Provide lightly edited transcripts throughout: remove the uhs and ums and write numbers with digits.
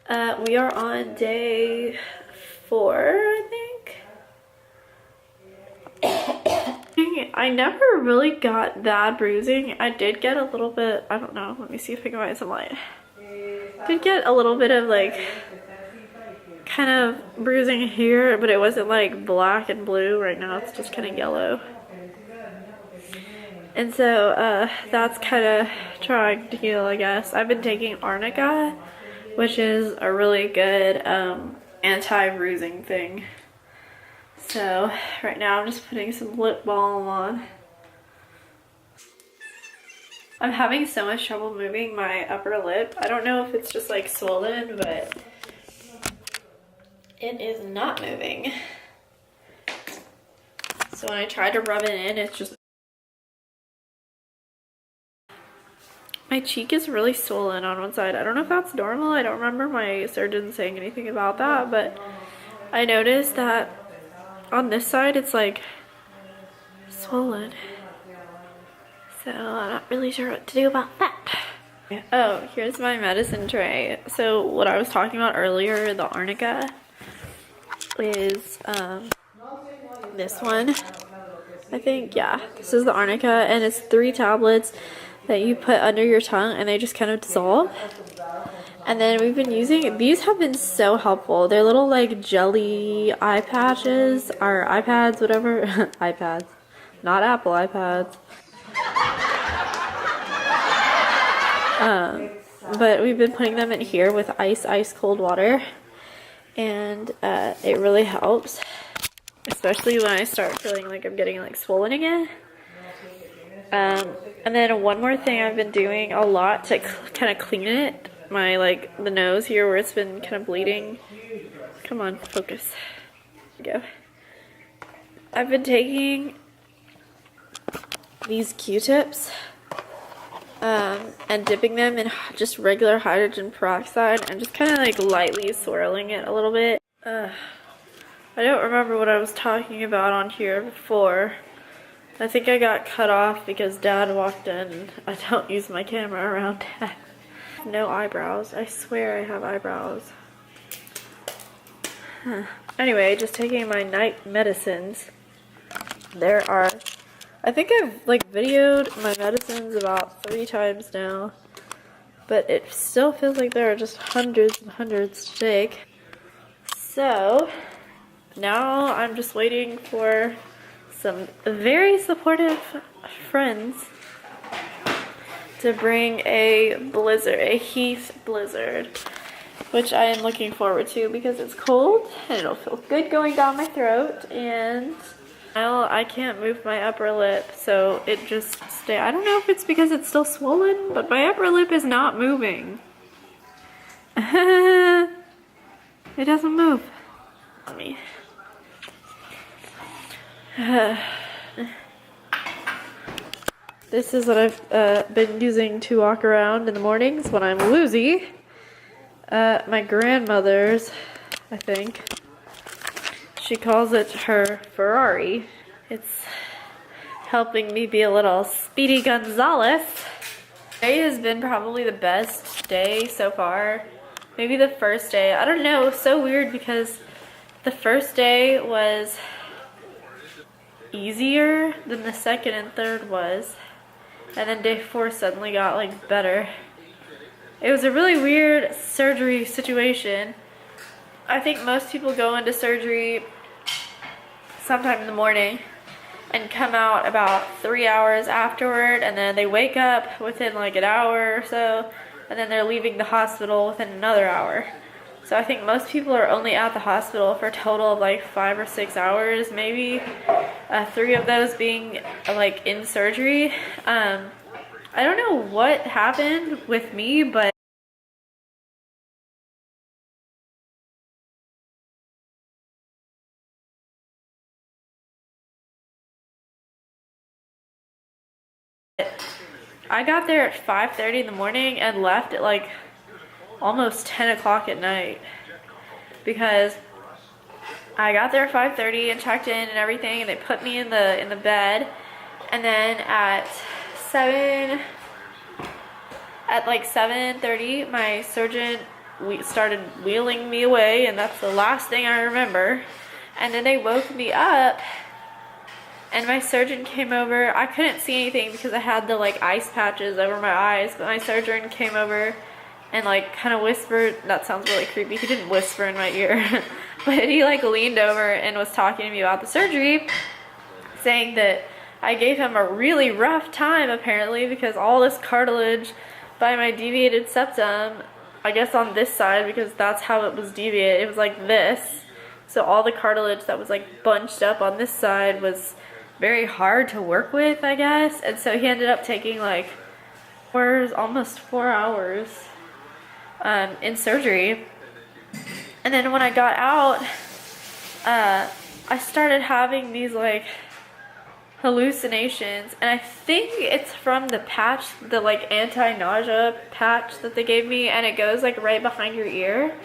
We are on day 4, I think. I never really got that bruising. I did get a little bit, I don't know, let me see if I can find some light. Did get a little bit of like kind of bruising here, but it wasn't like black and blue. Right now it's just kind of yellow. And so that's kind of trying to heal, I guess. I've been taking arnica, which is a really good anti-bruising thing. So right now I'm just putting some lip balm on. I'm having so much trouble moving my upper lip. I don't know if it's just like swollen, but it is not moving. So when I try to rub it in, it's just... My cheek is really swollen on one side. I don't know if that's normal. I don't remember my surgeon saying anything about that, but I noticed that on this side it's like swollen. So I'm not really sure what to do about that. Oh, here's my medicine tray. So what I was talking about earlier, the arnica, is this one. I think, yeah, this is the arnica, and it's 3 tablets that you put under your tongue and they just kind of dissolve. And then we've been using, these have been so helpful. They're little like jelly eye patches, or iPads, whatever. iPads, not Apple iPads. But we've been putting them in here with ice cold water, and it really helps, especially when I start feeling like I'm getting like swollen again. And then one more thing I've been doing a lot to kind of clean it, my like the nose here where it's been kind of bleeding. Come on, focus. There we go. I've been taking these Q-tips and dipping them in just regular hydrogen peroxide and just kind of like lightly swirling it a little bit. I don't remember what I was talking about on here before. I think I got cut off because Dad walked in and I don't use my camera around Dad. No eyebrows. I swear I have eyebrows. Anyway, just taking my night medicines. There are... I think I've like videoed my medicines about 3 times now. But it still feels like there are just hundreds and hundreds to take. So, now I'm just waiting for some very supportive friends to bring a blizzard, a Heath blizzard, which I am looking forward to because it's cold and it'll feel good going down my throat. And now I can't move my upper lip, so it just stay. I don't know if it's because it's still swollen, but my upper lip is not moving. It doesn't move. Let me. This is what I've been using to walk around in the mornings when I'm woozy. My grandmother's, I think. She calls it her Ferrari. It's helping me be a little Speedy Gonzales. Today has been probably the best day so far. Maybe the first day. I don't know. It's so weird because the first day was easier than the second and third was, and then day 4 suddenly got like better. It was a really weird surgery situation. I think most people go into surgery sometime in the morning and come out about 3 hours afterward, and then they wake up within like an hour or so, and then they're leaving the hospital within another hour. So I think most people are only at the hospital for a total of like 5 or 6 hours, maybe 3 of those being like in surgery. I don't know what happened with me, but I got there at 5:30 in the morning and left at like almost 10 o'clock at night, because I got there at 5:30 and checked in and everything, and they put me in the bed, and then at like 7:30 my surgeon we started wheeling me away, and that's the last thing I remember. And then they woke me up, and my surgeon came over. I couldn't see anything because I had the like ice patches over my eyes, but my surgeon came over and like kind of whispered. That sounds really creepy. He didn't whisper in my ear, but he like leaned over and was talking to me about the surgery, saying that I gave him a really rough time apparently because all this cartilage by my deviated septum, I guess on this side, because that's how it was deviated, it was like this. So all the cartilage that was like bunched up on this side was very hard to work with, I guess. And so he ended up taking like almost 4 hours in surgery. And then when I got out, I started having these like hallucinations, and I think it's from the patch, the like anti-nausea patch that they gave me, and it goes like right behind your ear,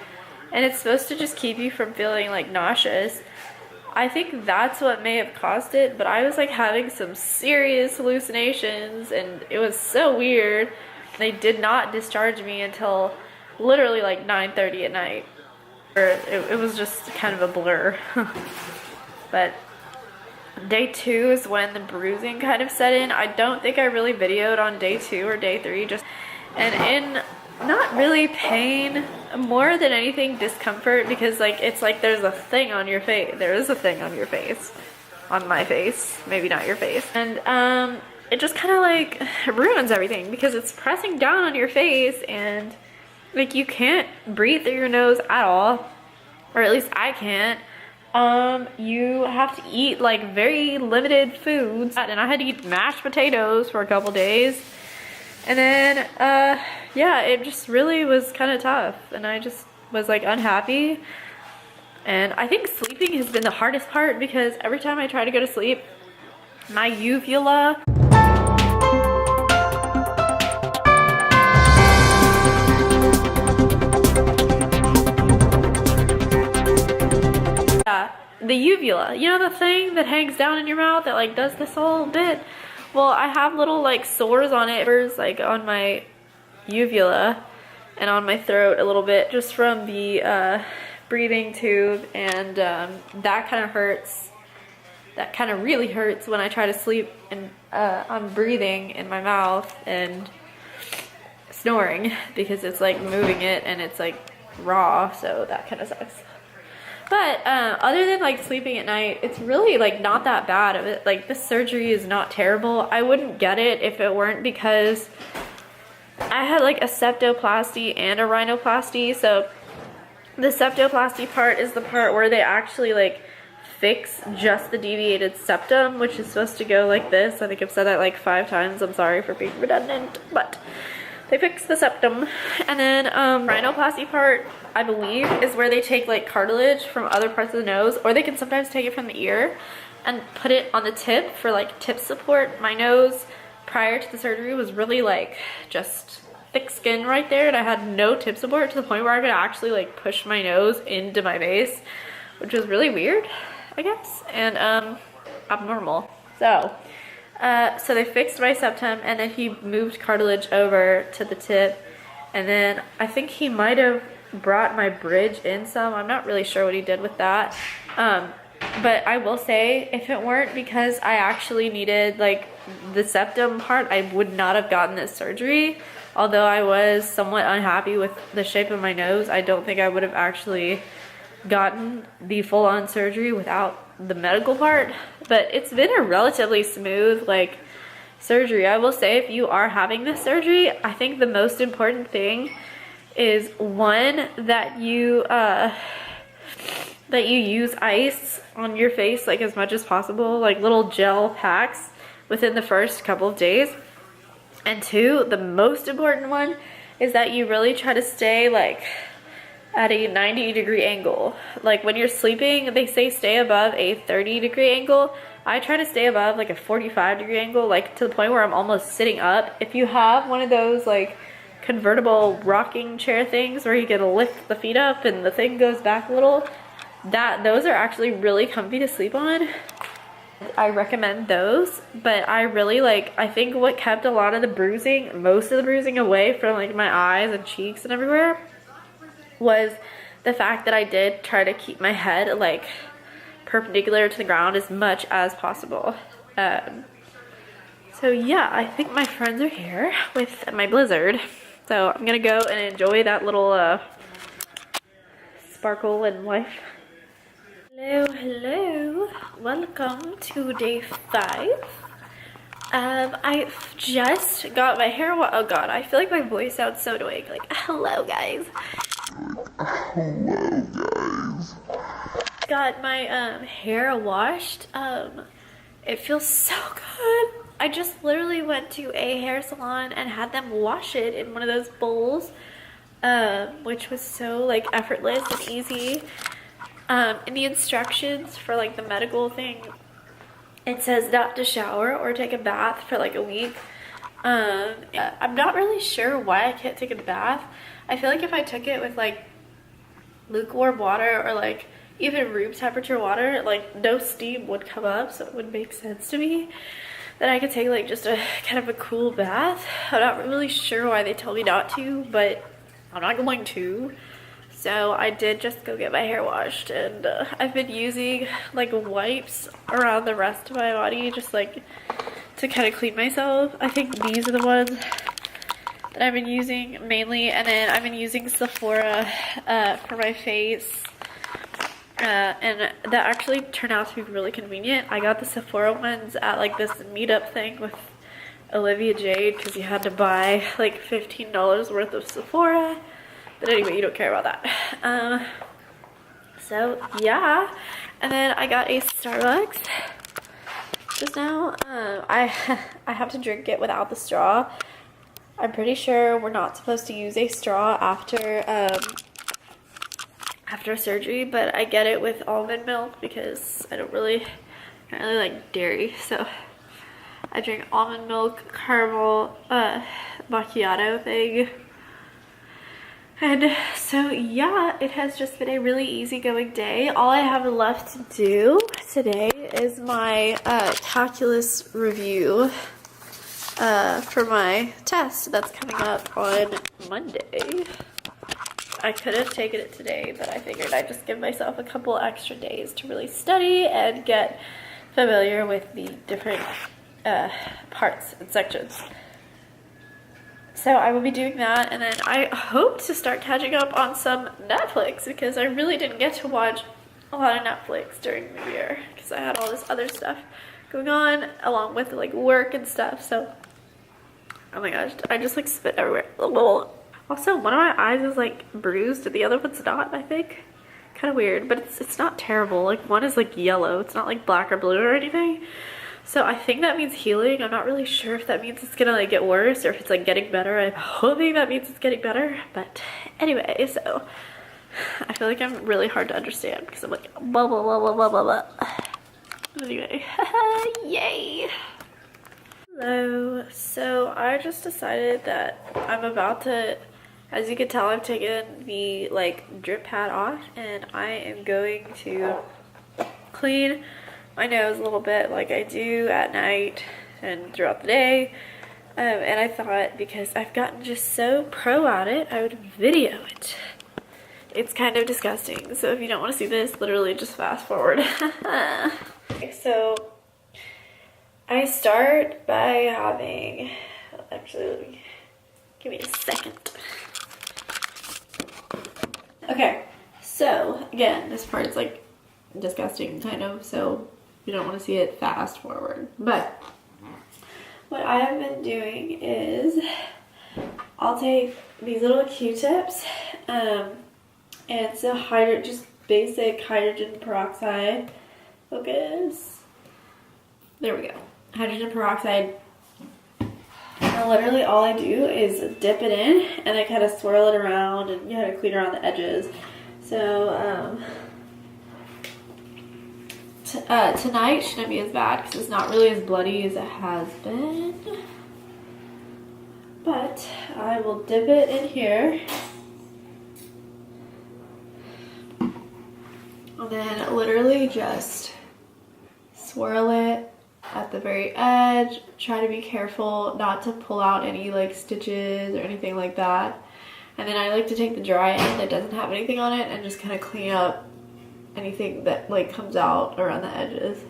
and it's supposed to just keep you from feeling like nauseous. I think that's what may have caused it, but I was like having some serious hallucinations, and it was so weird. They did not discharge me until literally like 9:30 at night. It was just kind of a blur. But day 2 is when the bruising kind of set in. I don't think I really videoed on day 2 or day 3, and in not really pain, more than anything discomfort, because like it's like there's a thing on your face. There is a thing on your face, on my face, maybe not your face, and it just kind of like ruins everything because it's pressing down on your face, and like you can't breathe through your nose at all, or at least I can't. You have to eat like very limited foods, and I had to eat mashed potatoes for a couple days, and then yeah, it just really was kind of tough, and I just was like unhappy. And I think sleeping has been the hardest part because every time I try to go to sleep, my uvula the uvula, you know, the thing that hangs down in your mouth that like does this whole bit. Well, I have little like sores on it, like on my uvula and on my throat a little bit, just from the breathing tube, and that kind of hurts. That kind of really hurts when I try to sleep, and I'm breathing in my mouth and snoring because it's like moving it and it's like raw, so that kind of sucks. But other than like sleeping at night, it's really like not that bad of it. Like this surgery is not terrible. I wouldn't get it if it weren't because I had like a septoplasty and a rhinoplasty. So the septoplasty part is the part where they actually like fix just the deviated septum, which is supposed to go like this. I think I've said that like 5 times. I'm sorry for being redundant, but they fix the septum. And then rhinoplasty part, I believe, is where they take like cartilage from other parts of the nose, or they can sometimes take it from the ear and put it on the tip for like tip support. My nose prior to the surgery was really like just thick skin right there, and I had no tip support to the point where I could actually like push my nose into my face, which was really weird, I guess, and abnormal. So they fixed my septum, and then he moved cartilage over to the tip, and then I think he might have brought my bridge in some. I'm not really sure what he did with that. But I will say, if it weren't because I actually needed like the septum part, I would not have gotten this surgery. Although I was somewhat unhappy with the shape of my nose, I don't think I would have actually gotten the full-on surgery without the medical part. But it's been a relatively smooth like surgery. I will say, if you are having this surgery, I think the most important thing is, one, that you use ice on your face like as much as possible, like little gel packs within the first couple of days. And 2, the most important one is that you really try to stay like at a 90-degree angle. Like when you're sleeping, they say stay above a 30-degree angle. I try to stay above like a 45-degree angle, like to the point where I'm almost sitting up. If you have one of those like convertible rocking chair things where you can lift the feet up and the thing goes back a little, those are actually really comfy to sleep on. I recommend those. But I really I think what kept a lot of the bruising, most of the bruising away from like my eyes and cheeks and everywhere, was the fact that I did try to keep my head like perpendicular to the ground as much as possible. So yeah, I think my friends are here with my blizzard. So I'm gonna go and enjoy that little sparkle in life. Hello, hello. Welcome to day 5. I just got my hair oh god, I feel like my voice sounds so annoying. Like, hello guys. Hello guys. Got my hair washed. It feels so good. I just literally went to a hair salon and had them wash it in one of those bowls, which was so like effortless and easy. In the instructions for like the medical thing, it says not to shower or take a bath for like a week. I'm not really sure why I can't take a bath. I feel like if I took it with like lukewarm water or like even room temperature water, like no steam would come up, so it would make sense to me that I could take like just a kind of a cool bath. I'm not really sure why they tell me not to, but I'm not going to. So I did just go get my hair washed, and I've been using like wipes around the rest of my body just like to kind of clean myself. I think these are the ones that I've been using mainly, and then I've been using Sephora for my face. And that actually turned out to be really convenient. I got the Sephora ones at like this meetup thing with Olivia Jade because you had to buy like $15 worth of Sephora. But anyway, you don't care about that. So yeah, and then I got a Starbucks just now. I have to drink it without the straw. I'm pretty sure we're not supposed to use a straw after surgery, but I get it with almond milk because I don't really like dairy, so I drink almond milk caramel macchiato thing. And so yeah, it has just been a really easygoing day. All I have left to do today is my calculus review for my test that's coming up on Monday. I could have taken it today, but I figured I'd just give myself a couple extra days to really study and get familiar with the different parts and sections. So I will be doing that, and then I hope to start catching up on some Netflix because I really didn't get to watch a lot of Netflix during the year because I had all this other stuff going on along with like work and stuff. So, oh my gosh, I just like spit everywhere. Also, one of my eyes is like bruised and the other one's not, I think. Kind of weird, but it's not terrible. Like one is like yellow. It's not like black or blue or anything. So I think that means healing. I'm not really sure if that means it's gonna like get worse or if it's like getting better. I'm hoping that means it's getting better. But anyway, so I feel like I'm really hard to understand because I'm like blah blah blah blah blah blah blah. Anyway, yay. Hello. So I just decided that I'm about to, as you can tell, I've taken the like drip pad off and I am going to clean my nose a little bit like I do at night and throughout the day. And I thought because I've gotten just so pro at it, I would video it. It's kind of disgusting. So if you don't want to see this, literally just fast forward. Okay, so I start by having, actually, give me a second. Okay, so again, this part's like disgusting kind of, so you don't want to see it fast forward. But what I have been doing is I'll take these little Q-tips and it's a just basic hydrogen peroxide. Focus. There we go. Hydrogen peroxide. And literally all I do is dip it in and I kind of swirl it around and you have to clean around the edges. So tonight shouldn't be as bad because it's not really as bloody as it has been. But I will dip it in here. And then literally just swirl it at the very edge. Try to be careful not to pull out any like stitches or anything like that. And then I like to take the dry end that doesn't have anything on it and just kind of clean up anything that like comes out around the edges,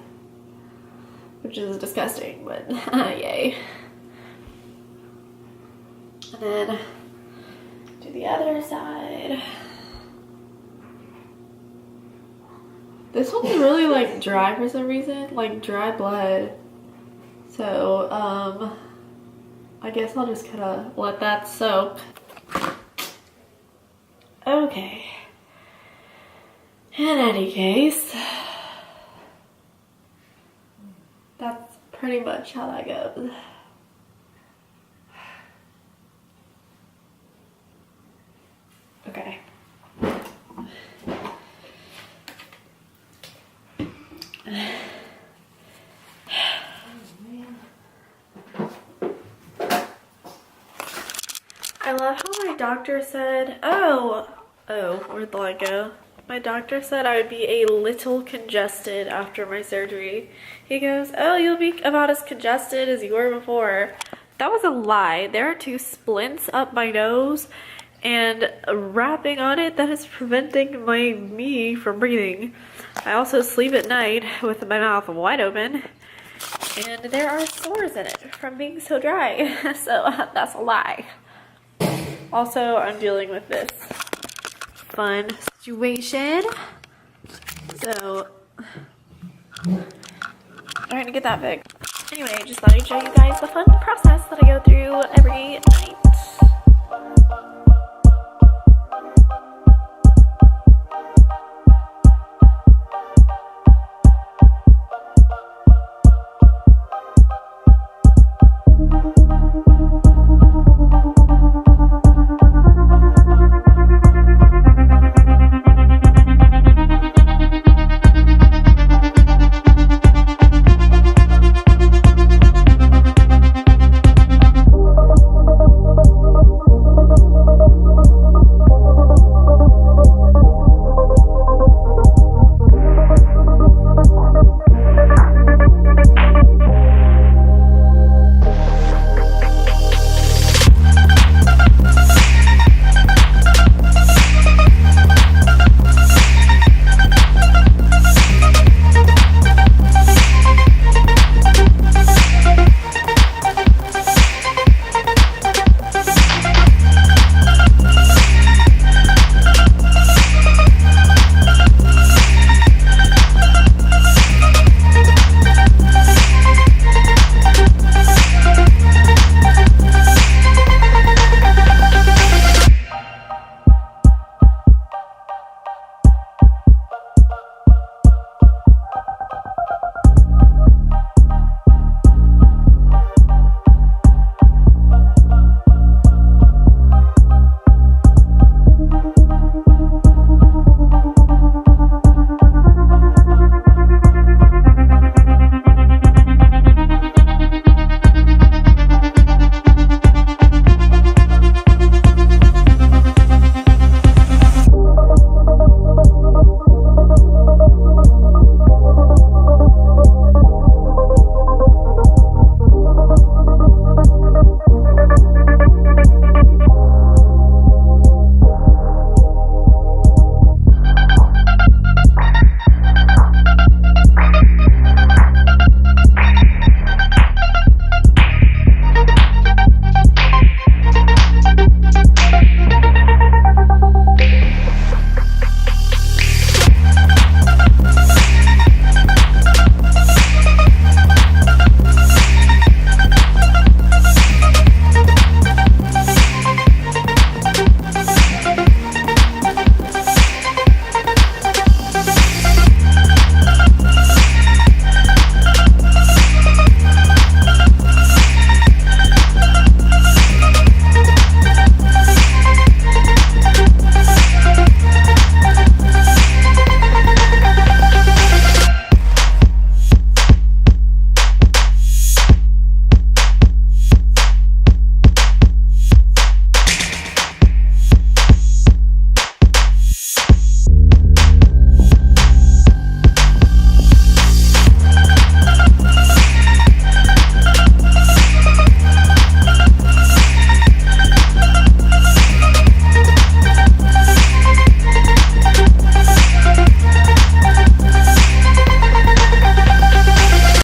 which is disgusting, but yay. And then do the other side. This one's really like dry for some reason, like dry blood. So I guess I'll just kind of let that soak. Okay. In any case, that's pretty much how that goes. Okay. I love how my doctor said, where'd the light go? My doctor said I would be a little congested after my surgery. He goes, oh, you'll be about as congested as you were before. That was a lie. There are 2 splints up my nose and wrapping on it that is preventing me from breathing. I also sleep at night with my mouth wide open, and there are sores in it from being so dry. So that's a lie. Also, I'm dealing with this fun situation, so I'm trying to get that fixed. Anyway, just thought I'd show you guys the fun process that I go through every night.